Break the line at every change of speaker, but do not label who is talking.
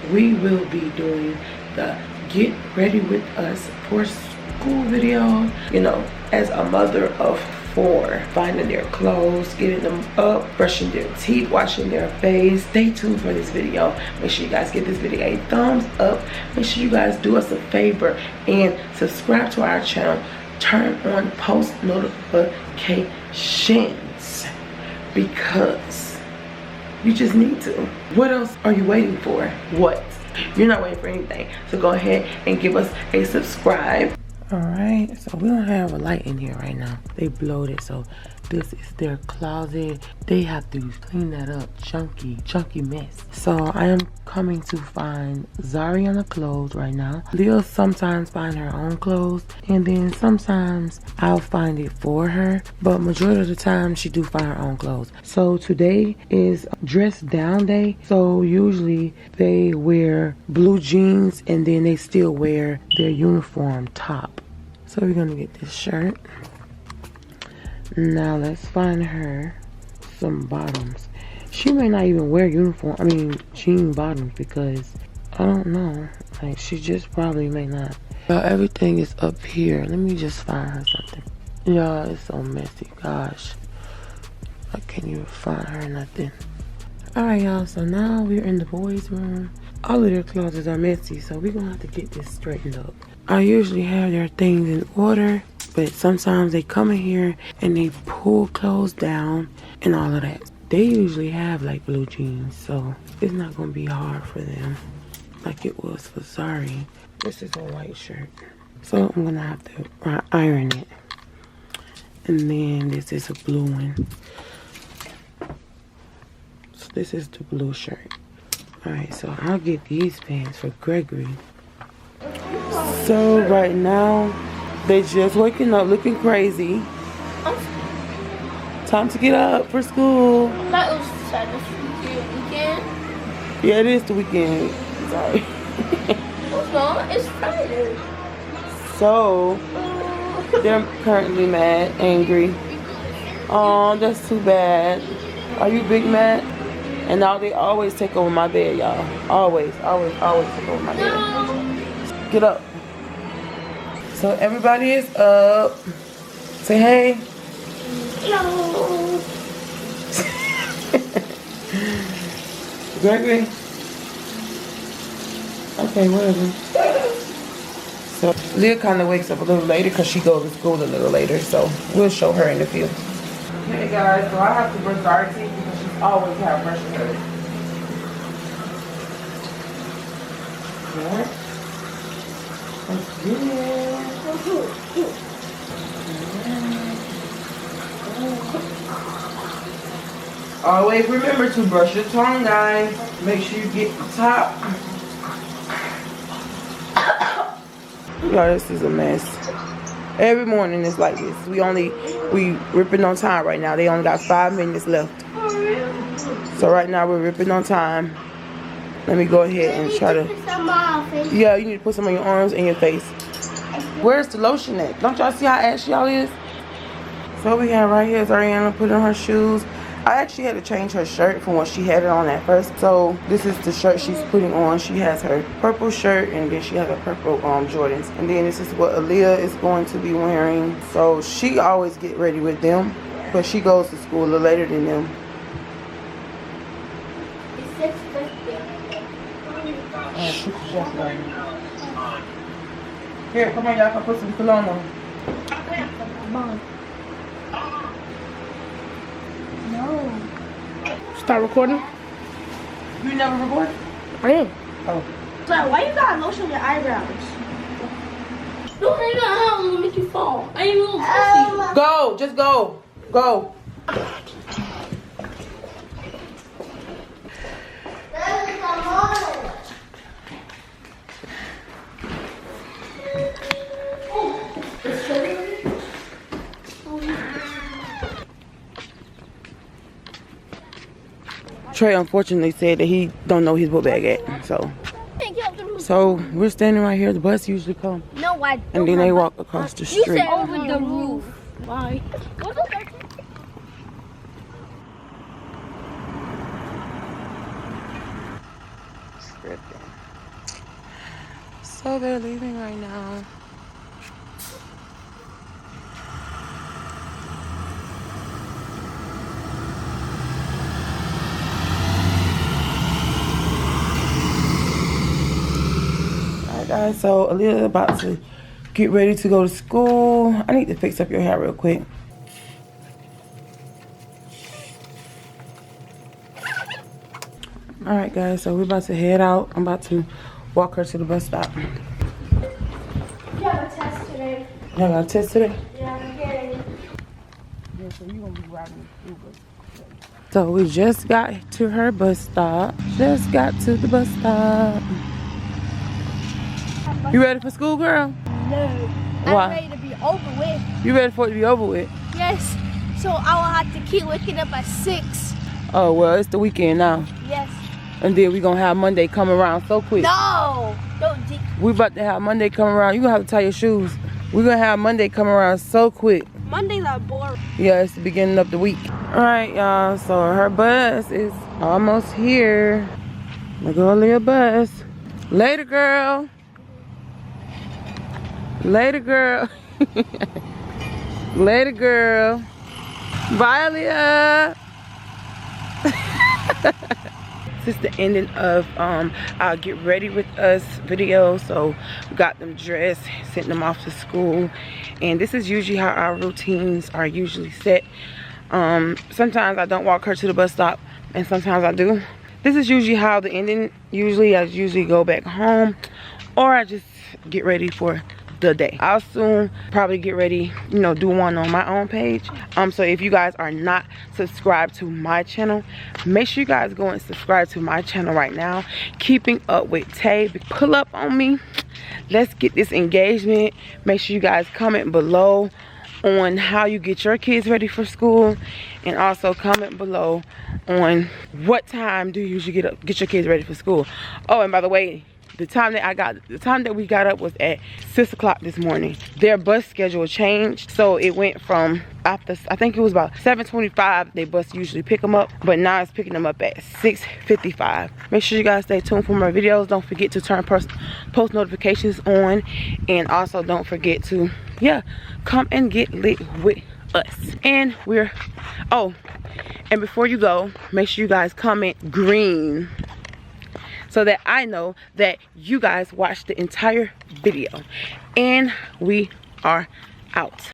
we will be doing the get ready with us for school video. You know, as a mother of 4, finding their clothes, getting them up, brushing their teeth, washing their face. Stay tuned for this video. Make sure you guys give this video a thumbs up. Make sure you guys do us a favor and subscribe to our channel. Turn on post notifications because you just need to. What else are you waiting for? What? You're not waiting for anything. So go ahead and give us a subscribe. Alright, so we don't have a light in here right now. They blowed it, so this is their closet. They have to clean that up. Chunky mess. So I am coming to find Zariana clothes right now. Leah sometimes find her own clothes, and then sometimes I'll find it for her, but majority of the time she do find her own clothes. So today is dress down day, so usually they wear blue jeans and then they still wear their uniform top. So we're gonna get this shirt. Now let's find her some bottoms. She may not even wear jean bottoms because I don't know. Like, she just probably may not. Y'all, everything is up here. Let me just find her something. Y'all, it's so messy. Gosh, I can't even find her nothing. Alright, y'all, so now we're in the boys' room. All of their closets are messy, so we're gonna have to get this straightened up. I usually have their things in order, but sometimes they come in here and they pull clothes down and all of that. They usually have like blue jeans, so it's not gonna be hard for them like it was for Zari. This is a white shirt, so I'm gonna have to iron it. And then this is a blue one. So this is the blue shirt. Alright, so I'll get these pants for Gregory. So right now, they just waking up looking crazy. Time to get up for school.
That was this weekend.
Yeah, it is the weekend. Sorry.
It's not. It's Friday.
So, they're currently mad, angry. Oh, that's too bad. Are you big mad? And now they always take over my bed, y'all. Always take over my bed. Get up. So everybody is up. Say hey.
Hello.
Gregory. Okay, whatever. So Leah kind of wakes up a little later because she goes to school a little later. So we'll show her in a few. Okay, guys. So I have to brush our teeth because she's always have brushing hers. Yeah. Let's get it. Always remember to brush your tongue, guys. Make sure you get the top. Y'all, this is a mess. Every morning it's like this. We ripping on time right now. They only got 5 minutes left. So right now we're ripping on time. Let me go ahead and try to. Yeah, you need to put some on your arms and your face. Where's the lotion at? Don't y'all see how ashy y'all is? So we have right here is Ariana putting on her shoes. I actually had to change her shirt from what she had it on at first. So this is the shirt she's putting on. She has her purple shirt and then she has her purple Jordans. And then this is what Aaliyah is going to be wearing. So she always get ready with them, but she goes to school a little later than them. Here, come on, y'all can put some cologne on.
No. Start recording?
You never record?
I am.
Oh.
So why you got lotion on your eyebrows? No, they got how to make you fall. I ain't even pussy.
Go, just go. Go. Trey unfortunately said that he don't know his book bag at, so we're standing right here. The bus usually come.
No, I don't.
And then they walk across the street.
You said over the roof. Why?
Scripting. So they're leaving right now. Alright guys, so Aaliyah about to get ready to go to school. I need to fix up your hair real quick. Alright guys, so we're about to head out. I'm about to walk her to the bus stop.
You have a test today.
Y'all got a test today?
Yeah, I'm getting.
Yeah, so you gonna be riding the school bus. So we just got to her bus stop. Just got to the bus stop. You ready for school, girl?
No.
Why?
I'm ready to be over with.
You ready for it to be over with?
Yes. So I will have to keep waking up at 6.
Oh, well, it's the weekend now.
Yes.
And then we gonna have Monday come around so quick.
No. Don't.
We about to have Monday come around. You gonna have to tie your shoes. We're gonna have Monday come around so quick.
Mondays are boring.
Yeah, it's the beginning of the week. Alright, y'all. So her bus is almost here. My girl, Leah bus. Later, girl. Later, girl. Later, girl. Bye, Leah. This is the ending of our get ready with us video. So we got them dressed, sent them off to school, and this is usually how our routines are usually set. Sometimes I don't walk her to the bus stop, and sometimes I do. This is usually how the ending. I usually go back home, or I just get ready for the day. I'll soon probably get ready, you know, do one on my own page. So if you guys are not subscribed to my channel, make sure you guys go and subscribe to my channel right now. Keeping Up with Tay. Pull up on me. Let's get this engagement. Make sure you guys comment below on how you get your kids ready for school, and also comment below on what time do you usually get your kids ready for school. Oh, and by the way, the time that we got up was at 6 o'clock this morning. Their bus schedule changed, so it went from after, I think it was about 7:25. They bus usually pick them up, but now it's picking them up at 6:55. Make sure you guys stay tuned for more videos. Don't forget to turn post notifications on, and also don't forget to come and get lit with us. And and before you go, make sure you guys comment green, so that I know that you guys watched the entire video. And we are out.